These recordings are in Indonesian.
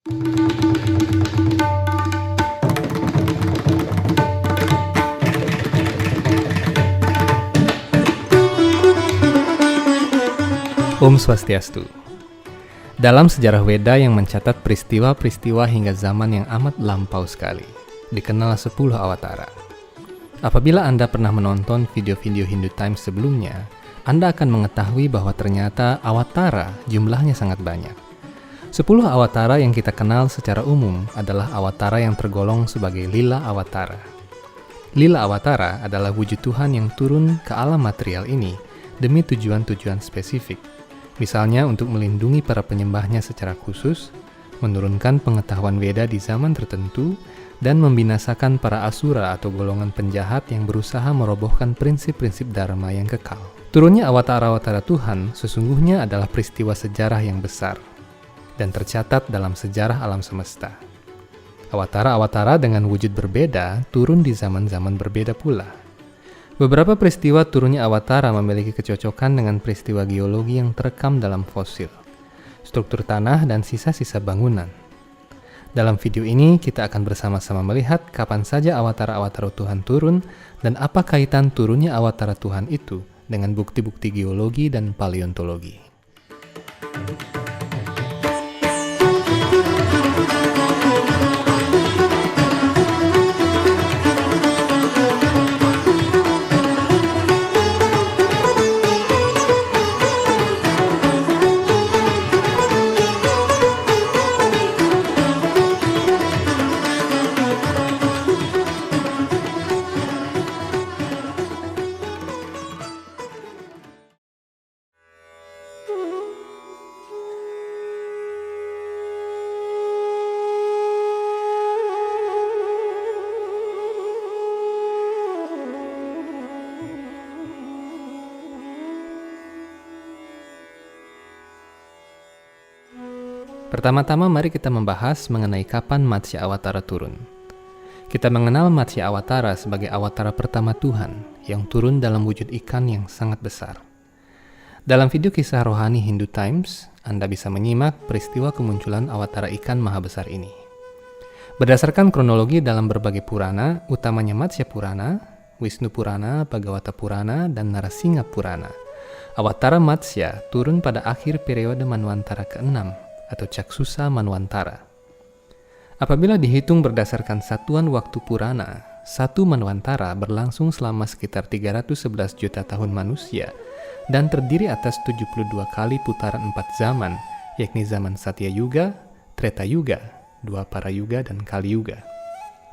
Om Swastiastu. Dalam sejarah Weda yang mencatat peristiwa-peristiwa hingga zaman yang amat lampau sekali, dikenal 10 awatara. Apabila Anda pernah menonton video-video Hindu Times sebelumnya, Anda akan mengetahui bahwa ternyata awatara jumlahnya sangat banyak. 10 awatara yang kita kenal secara umum adalah awatara yang tergolong sebagai Lila Awatara. Lila Awatara adalah wujud Tuhan yang turun ke alam material ini demi tujuan-tujuan spesifik. Misalnya untuk melindungi para penyembahnya secara khusus, menurunkan pengetahuan Weda di zaman tertentu, dan membinasakan para asura atau golongan penjahat yang berusaha merobohkan prinsip-prinsip dharma yang kekal. Turunnya awatara-awatara Tuhan sesungguhnya adalah peristiwa sejarah yang besar dan tercatat dalam sejarah alam semesta. Awatara-awatara dengan wujud berbeda turun di zaman-zaman berbeda pula. Beberapa peristiwa turunnya awatara memiliki kecocokan dengan peristiwa geologi yang terekam dalam fosil, struktur tanah, dan sisa-sisa bangunan. Dalam video ini, kita akan bersama-sama melihat kapan saja awatara-awatara Tuhan turun dan apa kaitan turunnya awatara Tuhan itu dengan bukti-bukti geologi dan paleontologi. Pertama-tama mari kita membahas mengenai kapan Matsya Awatara turun. Kita mengenal Matsya Awatara sebagai awatara pertama Tuhan yang turun dalam wujud ikan yang sangat besar. Dalam video kisah rohani Hindu Times, Anda bisa menyimak peristiwa kemunculan awatara ikan maha besar ini. Berdasarkan kronologi dalam berbagai Purana, utamanya Matsya Purana, Wisnu Purana, Bhagavata Purana, dan Narasingha Purana, awatara Matsya turun pada akhir periode Manwantara ke-6 atau Caksusa Manwantara. Apabila dihitung berdasarkan satuan waktu Purana, satu Manwantara berlangsung selama sekitar 311 juta tahun manusia dan terdiri atas 72 kali putaran 4 zaman, yakni zaman Satya Yuga, Treta Yuga, Dwapara Yuga, dan Kali Yuga.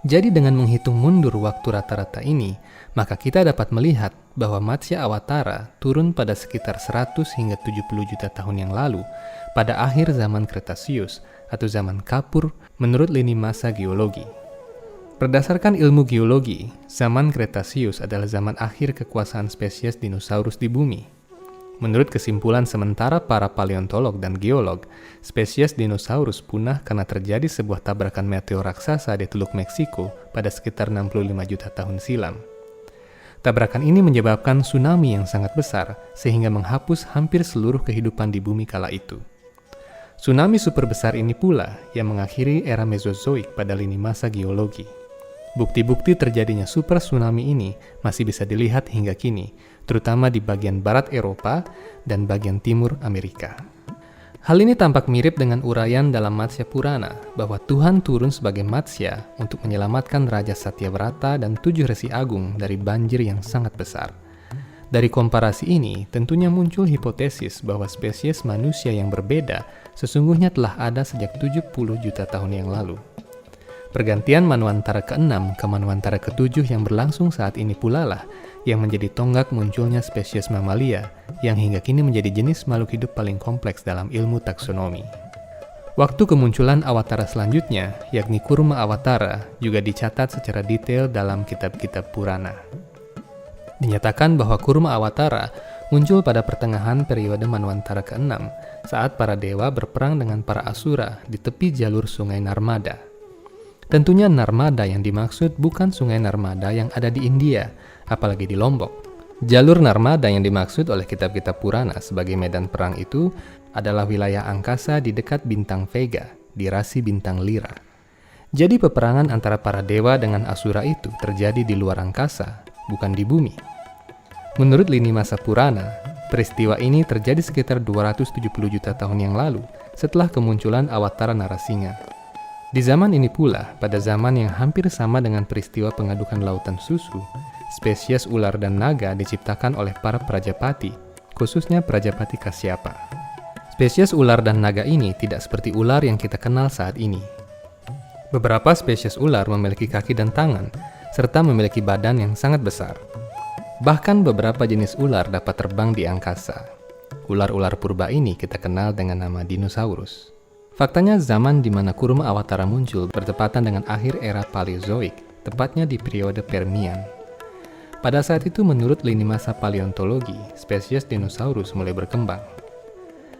Jadi dengan menghitung mundur waktu rata-rata ini, maka kita dapat melihat bahwa Matsya Awatara turun pada sekitar 100 hingga 70 juta tahun yang lalu, pada akhir zaman Kretasius atau zaman Kapur menurut lini masa geologi. Berdasarkan ilmu geologi, zaman Kretasius adalah zaman akhir kekuasaan spesies dinosaurus di bumi. Menurut kesimpulan sementara para paleontolog dan geolog, spesies dinosaurus punah karena terjadi sebuah tabrakan meteor raksasa di Teluk Meksiko pada sekitar 65 juta tahun silam. Tabrakan ini menyebabkan tsunami yang sangat besar sehingga menghapus hampir seluruh kehidupan di bumi kala itu. Tsunami super besar ini pula yang mengakhiri era Mesozoik pada lini masa geologi. Bukti-bukti terjadinya super tsunami ini masih bisa dilihat hingga kini, terutama di bagian barat Eropa dan bagian timur Amerika. Hal ini tampak mirip dengan uraian dalam Matsya Purana bahwa Tuhan turun sebagai Matsya untuk menyelamatkan Raja Satyavrata dan 7 resi agung dari banjir yang sangat besar. Dari komparasi ini, tentunya muncul hipotesis bahwa spesies manusia yang berbeda sesungguhnya telah ada sejak 70 juta tahun yang lalu. Pergantian Manwantara ke-6 ke Manwantara ke-7 yang berlangsung saat ini pula lah yang menjadi tonggak munculnya spesies mamalia yang hingga kini menjadi jenis makhluk hidup paling kompleks dalam ilmu taksonomi. Waktu kemunculan awatara selanjutnya, yakni Kurma Awatara, juga dicatat secara detail dalam kitab-kitab Purana. Dinyatakan bahwa Kurma Awatara muncul pada pertengahan periode Manwantara ke-6 saat para dewa berperang dengan para asura di tepi jalur sungai Narmada. Tentunya Narmada yang dimaksud bukan sungai Narmada yang ada di India, apalagi di Lombok. Jalur Narmada yang dimaksud oleh kitab-kitab Purana sebagai medan perang itu adalah wilayah angkasa di dekat bintang Vega, di rasi bintang Lira. Jadi peperangan antara para dewa dengan Asura itu terjadi di luar angkasa, bukan di bumi. Menurut lini masa Purana, peristiwa ini terjadi sekitar 270 juta tahun yang lalu setelah kemunculan Awatara Narasinga. Di zaman ini pula, pada zaman yang hampir sama dengan peristiwa pengadukan lautan susu, spesies ular dan naga diciptakan oleh para Prajapati, khususnya Prajapati Kasyapa. Spesies ular dan naga ini tidak seperti ular yang kita kenal saat ini. Beberapa spesies ular memiliki kaki dan tangan, serta memiliki badan yang sangat besar. Bahkan beberapa jenis ular dapat terbang di angkasa. Ular-ular purba ini kita kenal dengan nama dinosaurus. Faktanya zaman di mana kurma Awatara muncul bertepatan dengan akhir era Paleozoik, tepatnya di periode Permian. Pada saat itu menurut lini masa paleontologi, spesies dinosaurus mulai berkembang.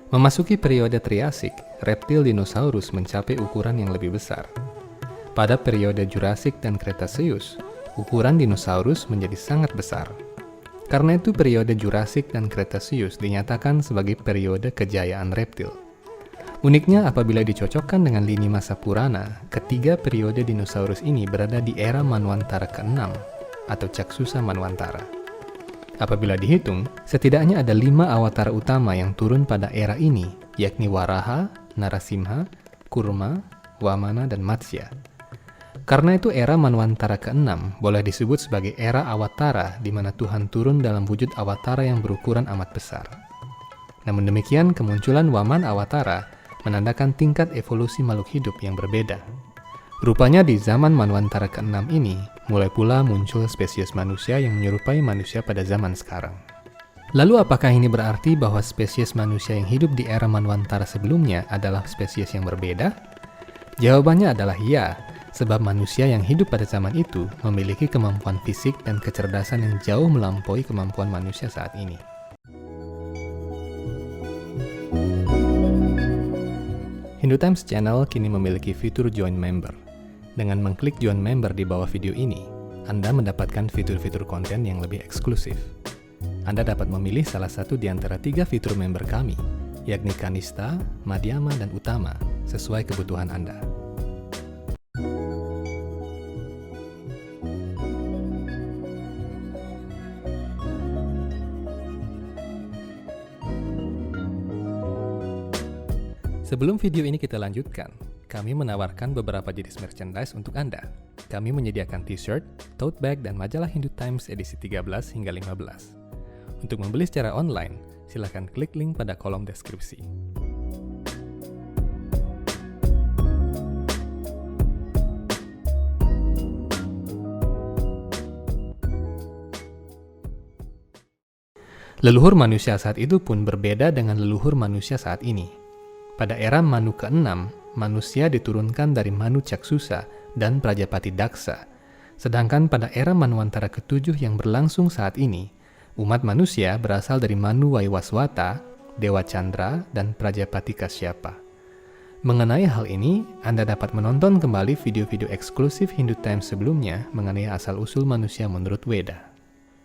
Memasuki periode Triasik, reptil dinosaurus mencapai ukuran yang lebih besar. Pada periode Jurassic dan Cretaceous, ukuran dinosaurus menjadi sangat besar. Karena itu periode Jurassic dan Cretaceous dinyatakan sebagai periode kejayaan reptil. Uniknya apabila dicocokkan dengan lini masa Purana, ketiga periode dinosaurus ini berada di era Manwantara ke-6 atau Caksusa Manwantara. Apabila dihitung, setidaknya ada 5 awatara utama yang turun pada era ini, yakni Waraha, Narasimha, Kurma, Wamana, dan Matsya. Karena itu era Manwantara ke-6 boleh disebut sebagai era Awatara di mana Tuhan turun dalam wujud Awatara yang berukuran amat besar. Namun demikian, kemunculan Waman Awatara menandakan tingkat evolusi makhluk hidup yang berbeda. Rupanya di zaman Manwantara ke-6 ini, mulai pula muncul spesies manusia yang menyerupai manusia pada zaman sekarang. Lalu apakah ini berarti bahwa spesies manusia yang hidup di era Manwantara sebelumnya adalah spesies yang berbeda? Jawabannya adalah ya. Sebab manusia yang hidup pada zaman itu memiliki kemampuan fisik dan kecerdasan yang jauh melampaui kemampuan manusia saat ini. Hindu Times Channel kini memiliki fitur Join Member. Dengan mengklik Join Member di bawah video ini, Anda mendapatkan fitur-fitur konten yang lebih eksklusif. Anda dapat memilih salah satu di antara 3 fitur member kami, yakni Kanista, Madhyama, dan Utama, sesuai kebutuhan Anda. Sebelum video ini kita lanjutkan, kami menawarkan beberapa jenis merchandise untuk Anda. Kami menyediakan t-shirt, tote bag, dan majalah Hindu Times edisi 13 hingga 15. Untuk membeli secara online, silakan klik link pada kolom deskripsi. Leluhur manusia saat itu pun berbeda dengan leluhur manusia saat ini. Pada era Manu ke-6, manusia diturunkan dari Manu Caksusa dan Prajapati Daksa. Sedangkan pada era Manwantara ke-7 yang berlangsung saat ini, umat manusia berasal dari Manu Waiwaswata, Dewa Chandra, dan Prajapati Kasyapa. Mengenai hal ini, Anda dapat menonton kembali video-video eksklusif Hindu Times sebelumnya mengenai asal-usul manusia menurut Weda.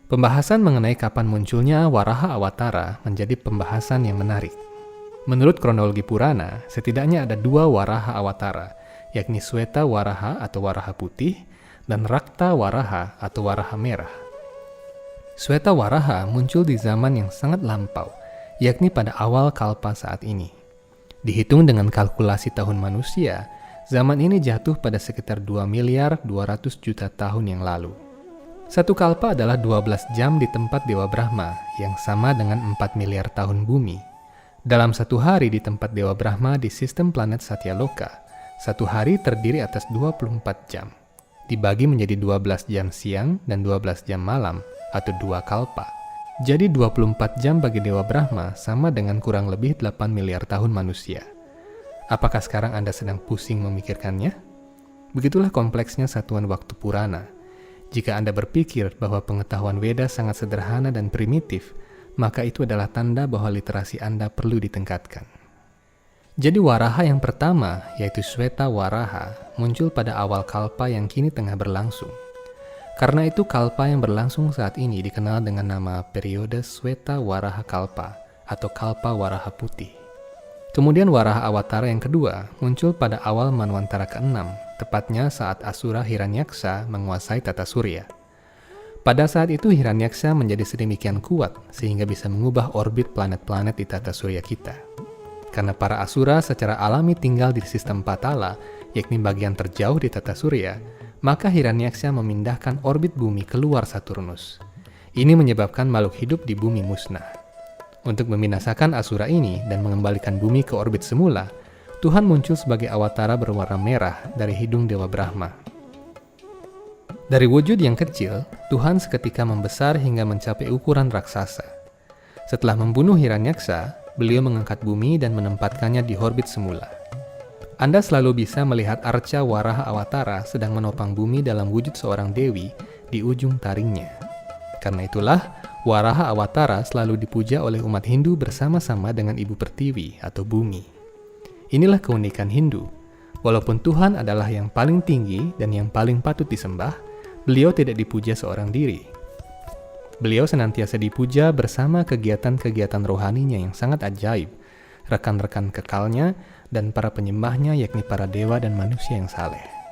Pembahasan mengenai kapan munculnya Waraha Awatara menjadi pembahasan yang menarik. Menurut kronologi Purana, setidaknya ada 2 Waraha Awatara, yakni Sweta Waraha atau Waraha Putih, dan Rakta Waraha atau Waraha Merah. Sweta Waraha muncul di zaman yang sangat lampau, yakni pada awal Kalpa saat ini. Dihitung dengan kalkulasi tahun manusia, zaman ini jatuh pada sekitar 2.200.000.000 tahun yang lalu. Satu Kalpa adalah 12 jam di tempat Dewa Brahma, yang sama dengan 4 miliar tahun bumi. Dalam satu hari di tempat Dewa Brahma di sistem planet Satyaloka, satu hari terdiri atas 24 jam, dibagi menjadi 12 jam siang dan 12 jam malam, atau 2 kalpa. Jadi 24 jam bagi Dewa Brahma sama dengan kurang lebih 8 miliar tahun manusia. Apakah sekarang Anda sedang pusing memikirkannya? Begitulah kompleksnya satuan waktu Purana. Jika Anda berpikir bahwa pengetahuan Weda sangat sederhana dan primitif, maka itu adalah tanda bahwa literasi Anda perlu ditingkatkan. Jadi Waraha yang pertama, yaitu Sweta Waraha, muncul pada awal Kalpa yang kini tengah berlangsung. Karena itu Kalpa yang berlangsung saat ini dikenal dengan nama periode Sweta Waraha Kalpa atau Kalpa Waraha Putih. Kemudian Waraha Awatara yang kedua muncul pada awal Manwantara ke-6, tepatnya saat Asura Hiranyaksa menguasai tata surya. Pada saat itu Hiranyaksa menjadi sedemikian kuat sehingga bisa mengubah orbit planet-planet di tata surya kita. Karena para Asura secara alami tinggal di sistem Patala, yakni bagian terjauh di tata surya, maka Hiranyaksa memindahkan orbit bumi keluar Saturnus. Ini menyebabkan makhluk hidup di bumi musnah. Untuk membinasakan Asura ini dan mengembalikan bumi ke orbit semula, Tuhan muncul sebagai awatara berwarna merah dari hidung Dewa Brahma. Dari wujud yang kecil, Tuhan seketika membesar hingga mencapai ukuran raksasa. Setelah membunuh Hiranyaksa, beliau mengangkat bumi dan menempatkannya di orbit semula. Anda selalu bisa melihat arca Waraha Awatara sedang menopang bumi dalam wujud seorang dewi di ujung taringnya. Karena itulah, Waraha Awatara selalu dipuja oleh umat Hindu bersama-sama dengan Ibu Pertiwi atau bumi. Inilah keunikan Hindu. Walaupun Tuhan adalah yang paling tinggi dan yang paling patut disembah, beliau tidak dipuja seorang diri. Beliau senantiasa dipuja bersama kegiatan-kegiatan rohaninya yang sangat ajaib, rekan-rekan kekalnya, dan para penyembahnya yakni para dewa dan manusia yang saleh.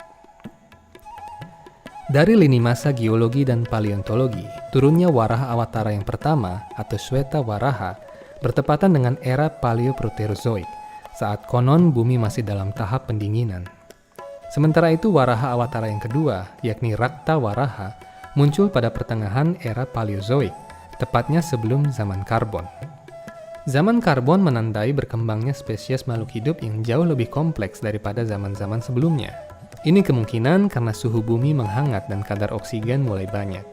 Dari lini masa geologi dan paleontologi, turunnya Waraha Awatara yang pertama atau Sweta Waraha bertepatan dengan era Paleoproterozoik, saat konon bumi masih dalam tahap pendinginan. Sementara itu Waraha Awatara yang kedua, yakni Rakta Waraha, muncul pada pertengahan era Paleozoik, tepatnya sebelum zaman karbon. Zaman karbon menandai berkembangnya spesies makhluk hidup yang jauh lebih kompleks daripada zaman-zaman sebelumnya. Ini kemungkinan karena suhu bumi menghangat dan kadar oksigen mulai banyak.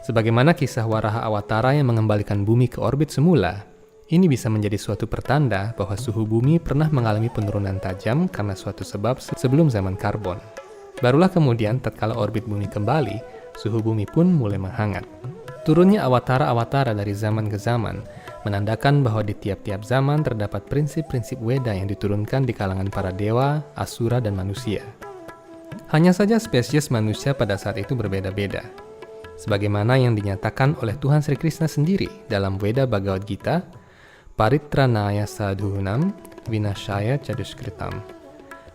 Sebagaimana kisah Waraha Awatara yang mengembalikan bumi ke orbit semula, ini bisa menjadi suatu pertanda bahwa suhu bumi pernah mengalami penurunan tajam karena suatu sebab sebelum zaman karbon. Barulah kemudian tatkala orbit bumi kembali, suhu bumi pun mulai menghangat. Turunnya awatara-awatara dari zaman ke zaman menandakan bahwa di tiap-tiap zaman terdapat prinsip-prinsip Weda yang diturunkan di kalangan para dewa, asura, dan manusia. Hanya saja spesies manusia pada saat itu berbeda-beda. Sebagaimana yang dinyatakan oleh Tuhan Sri Krishna sendiri dalam Weda Bhagavad Gita, Paritranaya sadhunam vinashaya chaduskritam.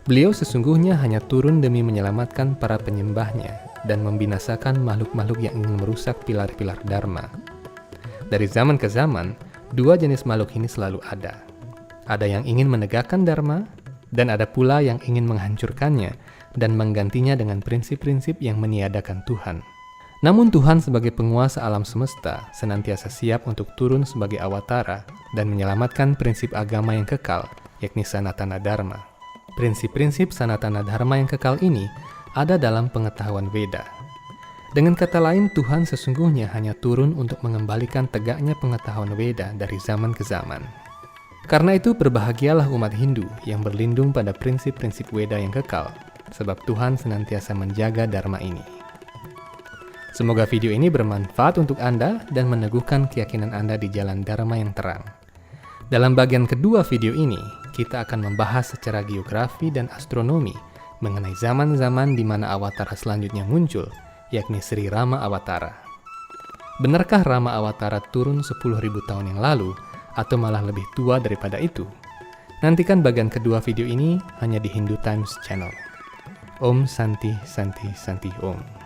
Beliau sesungguhnya hanya turun demi menyelamatkan para penyembahnya dan membinasakan makhluk-makhluk yang ingin merusak pilar-pilar Dharma. Dari zaman ke zaman, dua jenis makhluk ini selalu ada. Ada yang ingin menegakkan Dharma, dan ada pula yang ingin menghancurkannya dan menggantinya dengan prinsip-prinsip yang meniadakan Tuhan. Namun Tuhan sebagai penguasa alam semesta senantiasa siap untuk turun sebagai awatara dan menyelamatkan prinsip agama yang kekal, yakni Sanatana Dharma. Prinsip-prinsip Sanatana Dharma yang kekal ini ada dalam pengetahuan Veda. Dengan kata lain, Tuhan sesungguhnya hanya turun untuk mengembalikan tegaknya pengetahuan Veda dari zaman ke zaman. Karena itu berbahagialah umat Hindu yang berlindung pada prinsip-prinsip Veda yang kekal, sebab Tuhan senantiasa menjaga Dharma ini. Semoga video ini bermanfaat untuk Anda dan meneguhkan keyakinan Anda di jalan Dharma yang terang. Dalam bagian kedua video ini, kita akan membahas secara geografi dan astronomi mengenai zaman-zaman di mana awatara selanjutnya muncul, yakni Sri Rama Awatara. Benarkah Rama Awatara turun 10.000 tahun yang lalu, atau malah lebih tua daripada itu? Nantikan bagian kedua video ini hanya di Hindu Times Channel. Om Santi Santi Santi Om.